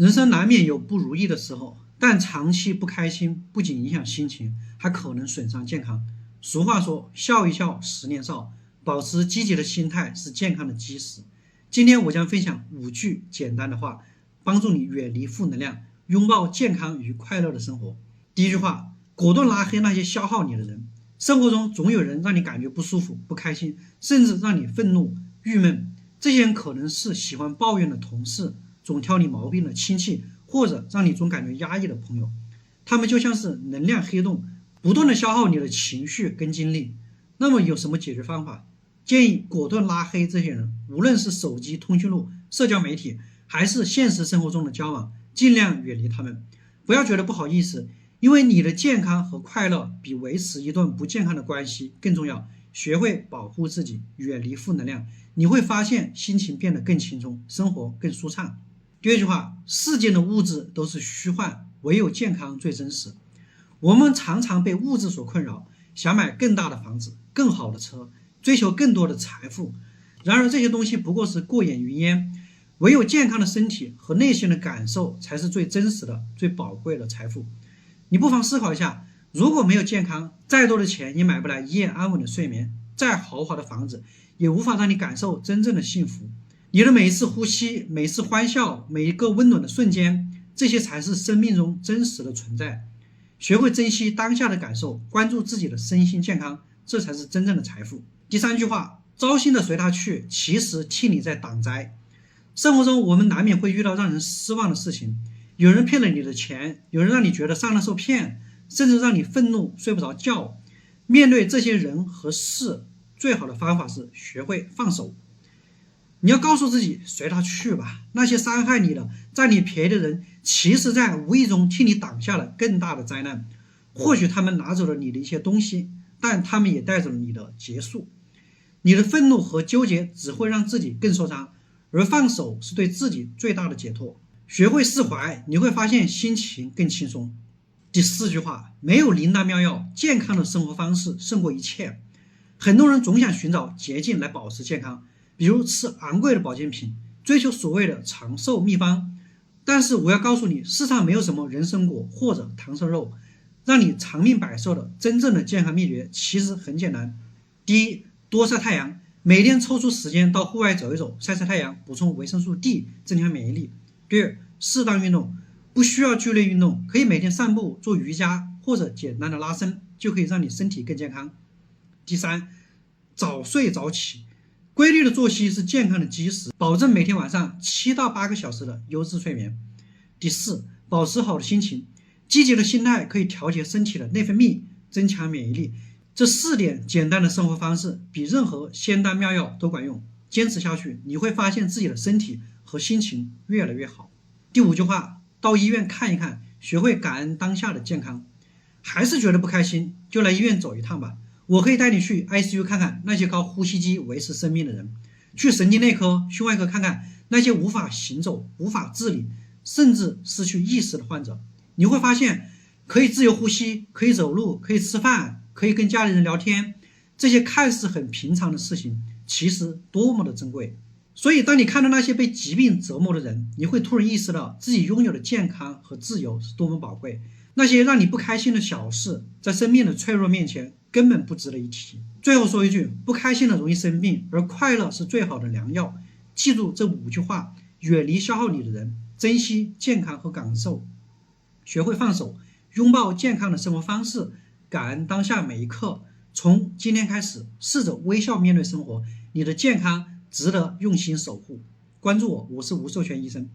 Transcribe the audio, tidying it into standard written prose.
人生难免有不如意的时候，但长期不开心不仅影响心情，还可能损伤健康。俗话说，笑一笑十年少，保持积极的心态是健康的基石。今天我将分享5句简单的话，帮助你远离负能量，拥抱健康与快乐的生活。第一句话，果断拉黑那些消耗你的人。生活中总有人让你感觉不舒服、不开心，甚至让你愤怒、郁闷。这些人可能是喜欢抱怨的同事，总挑你毛病的亲戚，或者让你总感觉压抑的朋友。他们就像是能量黑洞，不断的消耗你的情绪跟精力。那么有什么解决方法？建议果断拉黑这些人，无论是手机通讯录、社交媒体，还是现实生活中的交往，尽量远离他们。不要觉得不好意思，因为你的健康和快乐比维持一段不健康的关系更重要。学会保护自己，远离负能量，你会发现心情变得更轻松，生活更舒畅。第二句话，世间的物质都是虚幻，唯有健康最真实。我们常常被物质所困扰，想买更大的房子、更好的车，追求更多的财富。然而这些东西不过是过眼云烟，唯有健康的身体和内心的感受才是最真实的、最宝贵的财富。你不妨思考一下，如果没有健康，再多的钱也买不来一夜安稳的睡眠，再豪华的房子也无法让你感受真正的幸福。你的每一次呼吸，每一次欢笑，每一个温暖的瞬间，这些才是生命中真实的存在。学会珍惜当下的感受，关注自己的身心健康，这才是真正的财富。第三句话，糟心的随他去，其实替你在挡灾。生活中我们难免会遇到让人失望的事情，有人骗了你的钱，有人让你觉得上当受骗，甚至让你愤怒睡不着觉。面对这些人和事，最好的方法是学会放手。你要告诉自己，随他去吧，那些伤害你的、占你便宜的人，其实在无意中替你挡下了更大的灾难。或许他们拿走了你的一些东西，但他们也带走了你的结束。你的愤怒和纠结只会让自己更受伤，而放手是对自己最大的解脱。学会释怀，你会发现心情更轻松。第4句话，没有灵丹妙药，健康的生活方式胜过一切。很多人总想寻找捷径来保持健康，比如吃昂贵的保健品，追求所谓的长寿秘方。但是我要告诉你，世上没有什么人参果或者唐僧肉，让你长命百寿的真正的健康秘诀其实很简单。第一，多晒太阳，每天抽出时间到户外走一走，晒晒太阳，补充维生素 D， 增强免疫力。第二，适当运动，不需要剧烈运动，可以每天散步、做瑜伽或者简单的拉伸，就可以让你身体更健康。第三，早睡早起，规律的作息是健康的基石，保证每天晚上7到8个小时的优质睡眠。第4，保持好的心情，积极的心态可以调节身体的内分泌，增强免疫力。这4点简单的生活方式比任何仙丹妙药都管用，坚持下去，你会发现自己的身体和心情越来越好。第5句话，到医院看一看，学会感恩当下的健康。还是觉得不开心，就来医院走一趟吧。我可以带你去 ICU 看看那些靠呼吸机维持生命的人，去神经内科、胸外科看看那些无法行走、无法自理，甚至失去意识的患者。你会发现，可以自由呼吸，可以走路，可以吃饭，可以跟家里人聊天，这些看似很平常的事情，其实多么的珍贵。所以当你看到那些被疾病折磨的人，你会突然意识到自己拥有的健康和自由是多么宝贵。那些让你不开心的小事，在生命的脆弱面前根本不值得一提。最后说一句，不开心的容易生病，而快乐是最好的良药。记住这5句话，远离消耗你的人，珍惜健康和感受，学会放手，拥抱健康的生活方式，感恩当下每一刻。从今天开始，试着微笑面对生活，你的健康值得用心守护。关注我，我是吴寿全医生。